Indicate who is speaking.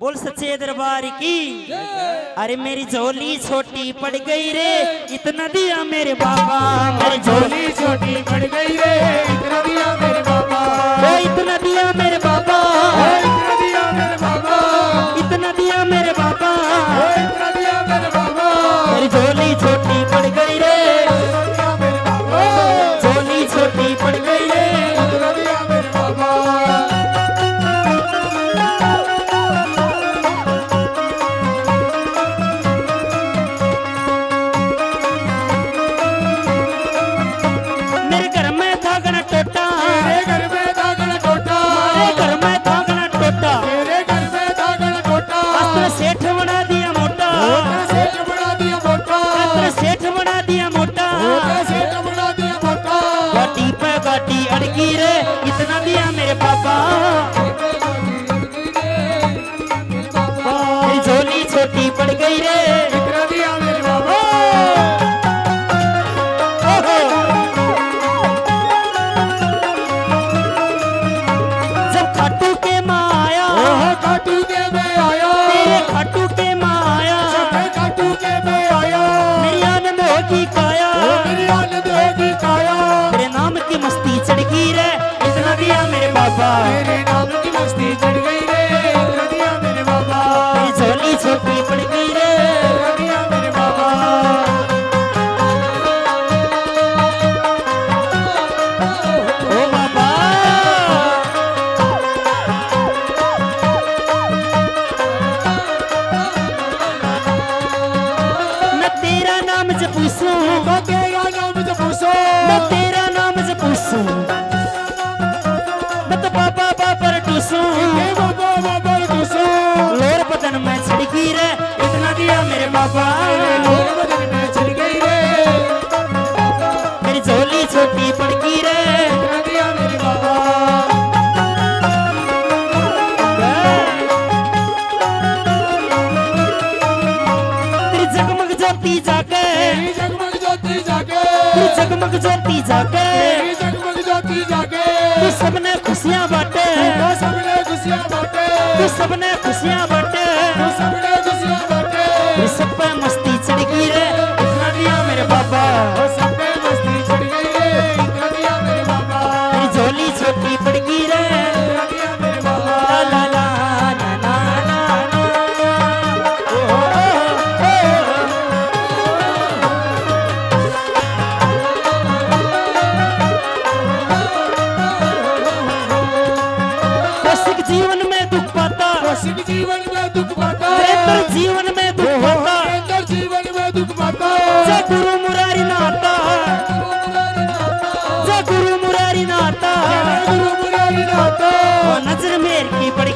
Speaker 1: बोल सच्चे दरबार की। अरे मेरी झोली छोटी पड़ गई रे, इतना दिया मेरे बाबा। मेरी झोली
Speaker 2: छोटी पड़ गई रे, इतना दिया मेरे बाबा।
Speaker 1: इतना दिया मेरे बाबा,
Speaker 2: इतना दिया मेरे बाबा,
Speaker 1: इतना दिया मेरे बाबा,
Speaker 2: इतना दिया मेरे बाबा।
Speaker 1: मेरी झोली छोटी पड़ गई रे, झोली छोटी पड़ गई रे,
Speaker 2: इतना दिया मेरे बाबा।
Speaker 1: मेरे घर में था गना टोटा,
Speaker 2: मेरे घर में था गना टोटा,
Speaker 1: मेरे घर में था गना टोटा,
Speaker 2: मेरे घर में था गना टोटा।
Speaker 1: अस्त्र सेठ बना दिया मोटा,
Speaker 2: सेठ बना दिया मोटा,
Speaker 1: अस्त्र सेठ बना दिया मोटा,
Speaker 2: सेठ बना दिया मोटा।
Speaker 1: गाटी पे गाटी अड़की रे, इतना दिया मेरे पापा। मेरी झोली छोटी पड़ गई रे,
Speaker 2: इतना दिया मेरे बाबा।
Speaker 1: जब खाटू के माँ आया,
Speaker 2: खाटू के मैं आया,
Speaker 1: तेरे खाटू के माँ आया,
Speaker 2: खाटू के मैं आया।
Speaker 1: मेरी आनंद होगी काया,
Speaker 2: मेरी आनंद होगी काया।
Speaker 1: तेरे नाम की मस्ती चढ़ गई रे, इतना दिया मेरे बाबा।
Speaker 2: मेरे नाम की मस्ती चढ़ गई रे, इतना दिया मेरे बाबा।
Speaker 1: मेरी झोली छोटी पड़ गई रे,
Speaker 2: इतना दिया मेरे बाबा।
Speaker 1: ओ बाबा। मैं तेरा नाम जपूसू,
Speaker 2: तो तेरा नाम जपूसो,
Speaker 1: मैं तेरा नाम जपूसू, मैं तो बाबा बाबर टूसू,
Speaker 2: हे बाबा बाबा टूसो।
Speaker 1: लोर बदन में छड़ गई रे, इतना दिया मेरे बाबा।
Speaker 2: लोर बदन में चढ़ गई रे,
Speaker 1: मेरी झोली छोटी पड़ गई रे,
Speaker 2: इतना दिया मेरे बाबा।
Speaker 1: तेरी जगमग ज्योति जाके,
Speaker 2: तेरी जगमग ज्योति जागे,
Speaker 1: तेरी जगमग ज्योति जाके,
Speaker 2: तेरी जगमग ज्योति जागे।
Speaker 1: तू सबने खुशियां बांटे,
Speaker 2: तो सबने खुशियां बांटे,
Speaker 1: तू सबने खुशियां बांटे,
Speaker 2: तो सबने खुशियां बांटे।
Speaker 1: तेरी सब पे मस्ती चढ़ गई रे, इतना दिया मेरे बाबा।
Speaker 2: और सब पे मस्ती चढ़ गई रे, इतना दिया मेरे बाबा।
Speaker 1: तेरी झोली छोटी पड़ गई रे,
Speaker 2: इतना दिया मेरे बाबा।
Speaker 1: ला ला ला ना ना ना ना, ओ हो हो हो। कौशिक जीवन में दुख पाता,
Speaker 2: कौशिक जीवन में दुख पाता,
Speaker 1: नरेंद्र जीवन में दुख पाता,
Speaker 2: नरेंद्र जीवन में दुख पाता।
Speaker 1: जय गुरु मुरारी नाता, जय गुरु मुरारी नाता,
Speaker 2: गुरु मुरारी नाता।
Speaker 1: वो नजर मेर की पड़